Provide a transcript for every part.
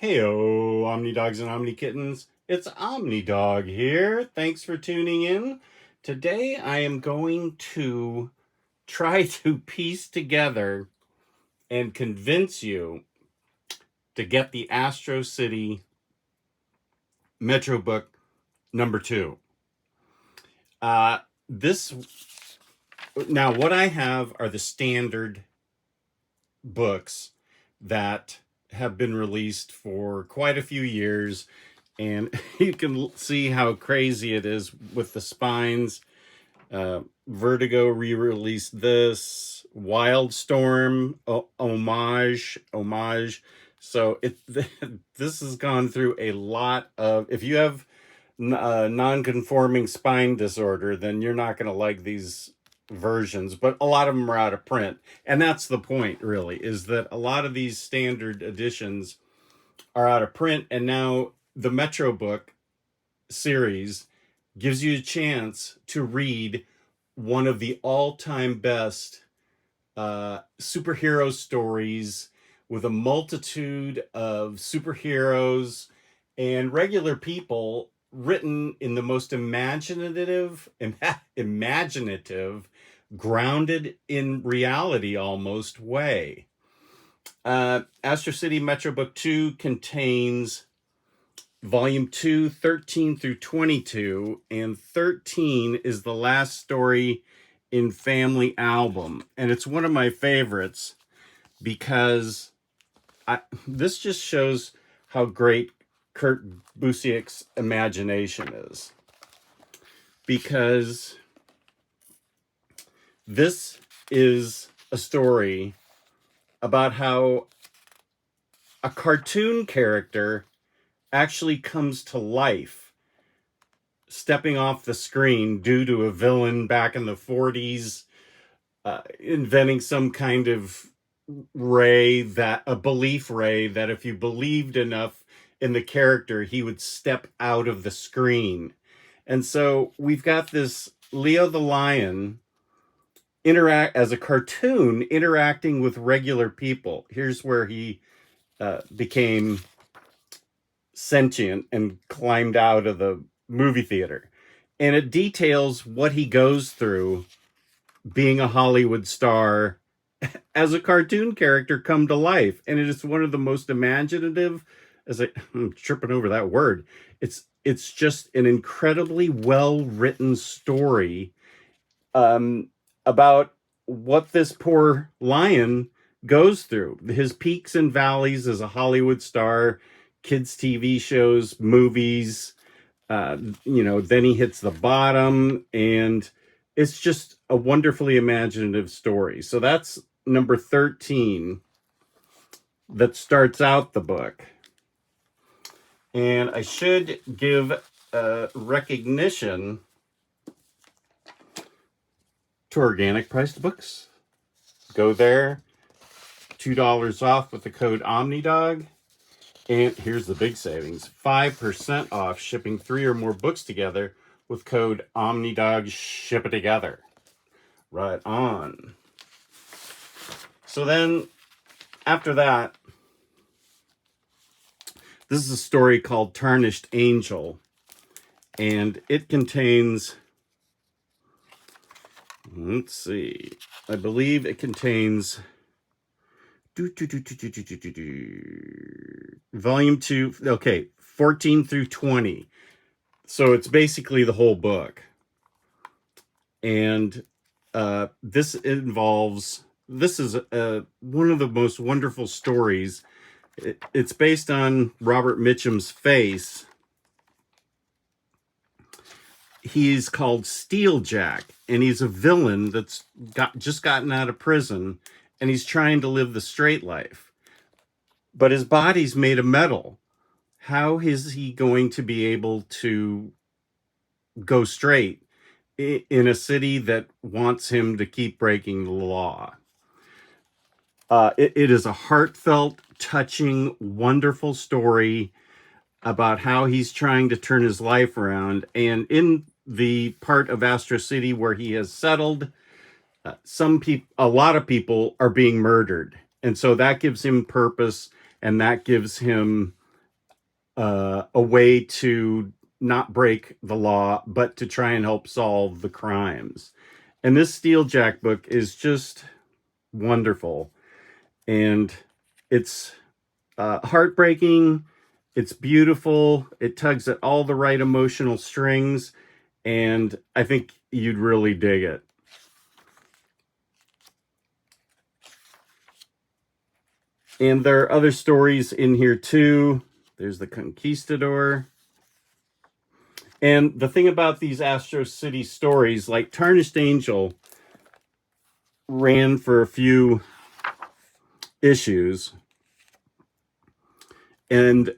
Heyo, OmniDogs and OmniKittens. It's OmniDog here. Thanks for tuning in. Today I am going to try to piece together and convince you to get the Astro City MetroBook number 2. Now what I have are the standard books that have been released for quite a few years, and you can see how crazy it is with the spines. Vertigo re-released this, Wildstorm, homage. So this has gone through a lot of, if you have non-conforming spine disorder, then you're not going to like these versions, but a lot of them are out of print, and that's the point, really, is that a lot of these standard editions are out of print, and now the MetroBook series gives you a chance to read one of the all-time best superhero stories with a multitude of superheroes and regular people, written in the most imaginative, grounded in reality almost way. Astro City MetroBook 2 contains Volume 2, 13 through 22, and 13 is the last story in Family Album. And it's one of my favorites because this just shows how great Kurt Busiek's imagination is. Because this is a story about how a cartoon character actually comes to life, stepping off the screen due to a villain back in the 40s, inventing some kind of a belief ray that if you believed enough in the character, he would step out of the screen. And so we've got this Leo the Lion as a cartoon interacting with regular people. Here's where he became sentient and climbed out of the movie theater. And it details what he goes through being a Hollywood star as a cartoon character come to life. And it is one of the most imaginative, I'm tripping over that word. It's just an incredibly well-written story about what this poor lion goes through. His peaks and valleys as a Hollywood star, kids' TV shows, movies, then he hits the bottom, and it's just a wonderfully imaginative story. So that's number 13 that starts out the book. And I should give recognition to Organic Priced Books. Go there, $2 off with the code OmniDog. And here's the big savings, 5% off shipping 3 or more books together with code OmniDog. Ship it together. Right on. So then, after that, this is a story called Tarnished Angel. And it contains, let's see, I believe it contains Volume 2, okay, 14 through 20. So it's basically the whole book. And this is one of the most wonderful stories. It's based on Robert Mitchum's Face. He's called Steeljack, and he's a villain that's just gotten out of prison, and he's trying to live the straight life. But his body's made of metal. How is he going to be able to go straight in a city that wants him to keep breaking the law? It is a heartfelt, touching, wonderful story about how he's trying to turn his life around. And in the part of Astro City where he has settled, a lot of people are being murdered. And so that gives him purpose, and that gives him a way to not break the law, but to try and help solve the crimes. And this Steeljack book is just wonderful. And it's heartbreaking. It's beautiful. It tugs at all the right emotional strings. And I think you'd really dig it. And there are other stories in here too. There's the Conquistador. And the thing about these Astro City stories, like Tarnished Angel ran for a few issues. And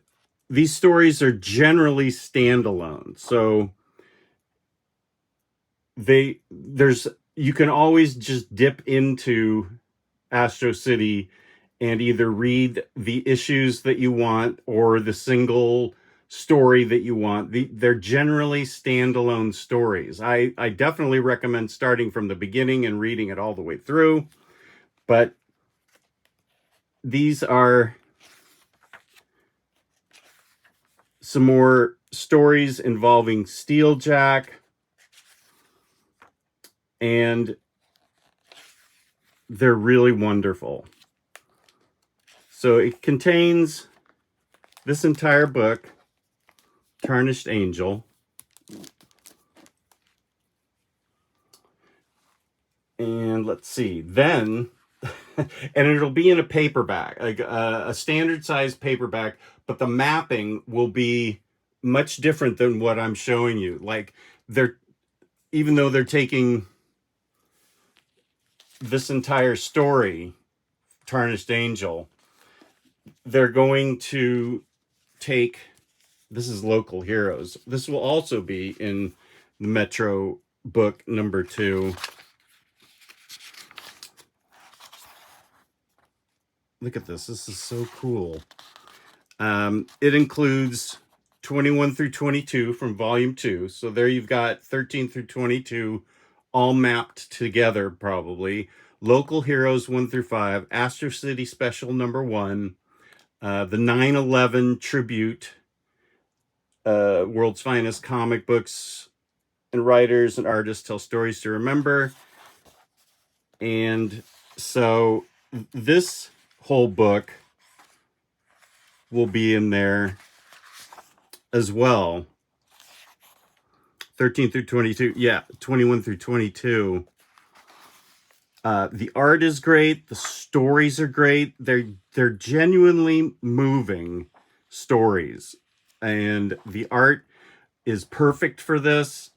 these stories are generally standalone. So you can always just dip into Astro City and either read the issues that you want or the single story that you want. They're generally standalone stories. I definitely recommend starting from the beginning and reading it all the way through. But these are some more stories involving Steeljack. And they're really wonderful. So it contains this entire book, Tarnished Angel. And let's see, then, and it'll be in a paperback, like a standard size paperback, but the mapping will be much different than what I'm showing you. Like even though they're taking this entire story, Tarnished Angel, they're going to take, this is Local Heroes. This will also be in the MetroBook number 2. Look at this. This is so cool. It includes 21 through 22 from volume 2. So there you've got 13 through 22 all mapped together, probably. Local Heroes 1 through 5, Astro City Special number 1, the 9/11 tribute, World's Finest Comic Books and Writers and Artists Tell Stories to Remember. And so this whole book will be in there as well. 13 through 22. Yeah, 21 through 22. The art is great. The stories are great. They're genuinely moving stories. And the art is perfect for this,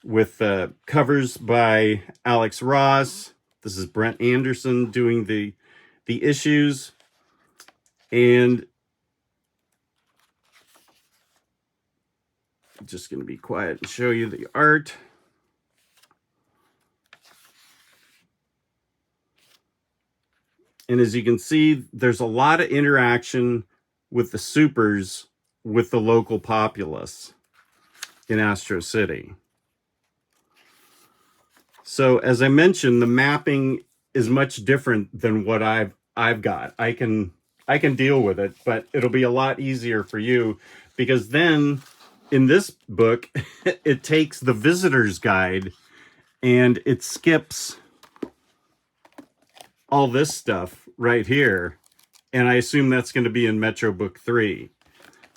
with covers by Alex Ross. This is Brent Anderson doing the issues. And I'm just going to be quiet and show you the art. And as you can see, there's a lot of interaction with the supers with the local populace in Astro City. So as I mentioned, the mapping is much different than what I've got. I can deal with it, but it'll be a lot easier for you, because then in this book, it takes the visitor's guide and it skips all this stuff right here. And I assume that's going to be in MetroBook 3.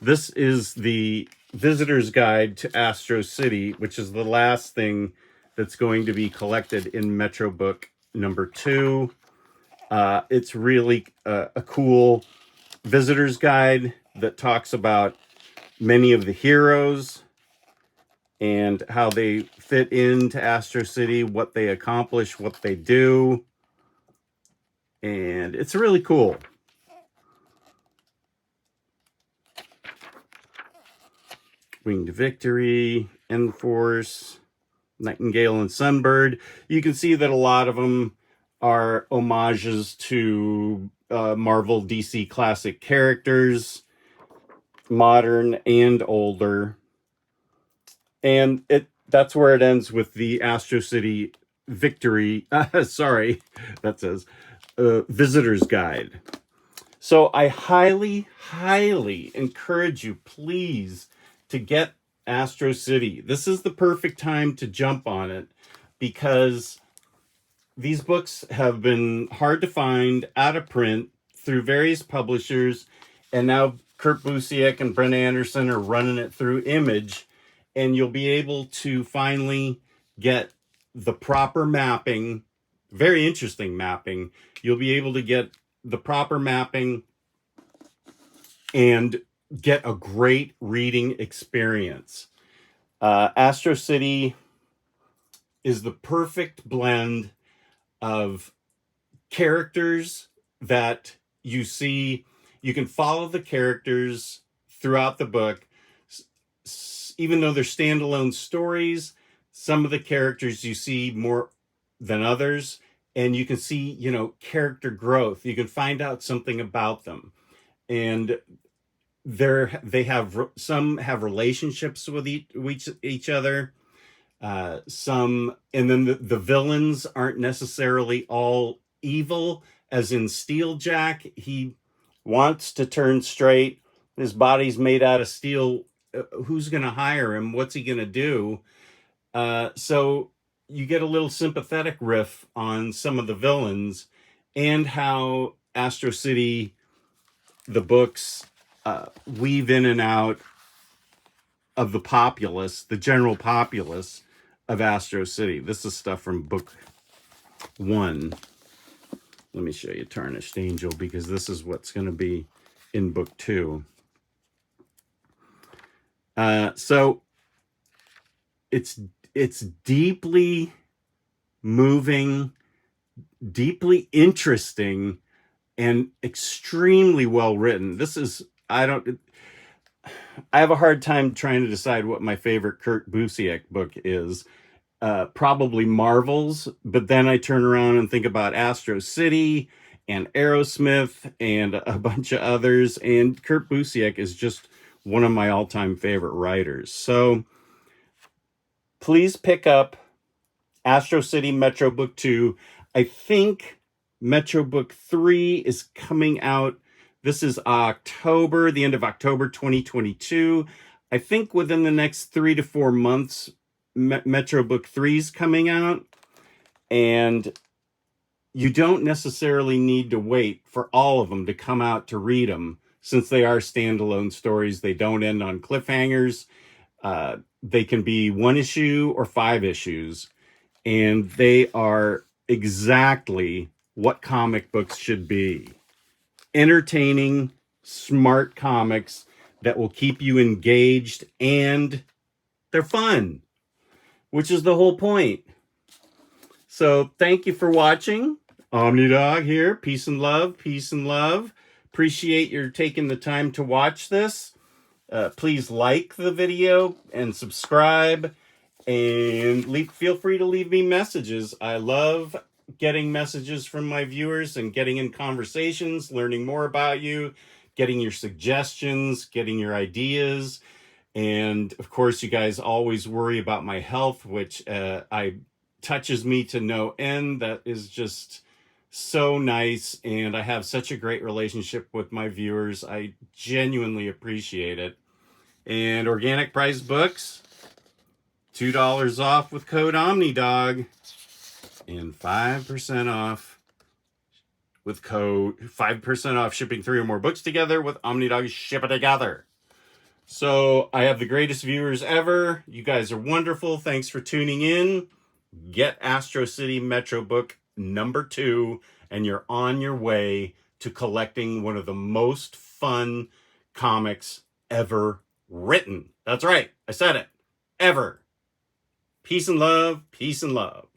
This is the visitor's guide to Astro City, which is the last thing that's going to be collected in MetroBook number 2. It's really a cool visitor's guide that talks about many of the heroes and how they fit into Astro City, what they accomplish, what they do. And it's really cool. Winged Victory, Enforce, Nightingale and Sunbird. You can see that a lot of them are homages to Marvel DC classic characters, modern and older. And that's where it ends with the Astro City Victory. Sorry, that says Visitor's Guide. So I highly, highly encourage you, please, to get Astro City. This is the perfect time to jump on it because these books have been hard to find, out of print, through various publishers, and now Kurt Busiek and Brent Anderson are running it through Image, and you'll be able to finally get the proper mapping, very interesting mapping. You'll be able to get the proper mapping and get a great reading experience. Astro City is the perfect blend of characters that you see. You can follow the characters throughout the book. Even though they're standalone stories, some of the characters you see more than others, and you can see, you know, character growth. You can find out something about them. And some have relationships with each other. Some, and then the villains aren't necessarily all evil, as in Steeljack. He wants to turn straight. His body's made out of steel. Who's going to hire him? What's he going to do? So you get a little sympathetic riff on some of the villains and how Astro City, the books, weave in and out of the populace, the general populace of Astro City. This is stuff from book 1. Let me show you Tarnished Angel, because this is what's going to be in book 2. So it's deeply moving, deeply interesting, and extremely well written. This is, I have a hard time trying to decide what my favorite Kurt Busiek book is. Probably Marvel's, but then I turn around and think about Astro City and Aerosmith and a bunch of others, and Kurt Busiek is just one of my all-time favorite writers. So please pick up Astro City MetroBook 2. I think MetroBook 3 is coming out. This is October, the end of October 2022. I think within the next 3 to 4 months, MetroBook 3 is coming out. And you don't necessarily need to wait for all of them to come out to read them, since they are standalone stories. They don't end on cliffhangers. They can be 1 issue or 5 issues. And they are exactly what comic books should be. Entertaining, smart comics that will keep you engaged, and they're fun, which is the whole point. So thank you for watching. OmniDog here. Peace and love. Peace and love. Appreciate your taking the time to watch this. Please like the video and subscribe, and feel free to leave me messages. I love getting messages from my viewers and getting in conversations, learning more about you, getting your suggestions, getting your ideas. And of course, you guys always worry about my health, which touches me to no end. That is just so nice. And I have such a great relationship with my viewers. I genuinely appreciate it. And Organic Price Books, $2 off with code OmniDog, and 5% off with code 5% off shipping 3 or more books together with OmniDog Ship It Together. So I have the greatest viewers ever. You guys are wonderful. Thanks for tuning in. Get Astro City MetroBook number 2, and you're on your way to collecting one of the most fun comics ever written. That's right. I said it. Ever. Peace and love. Peace and love.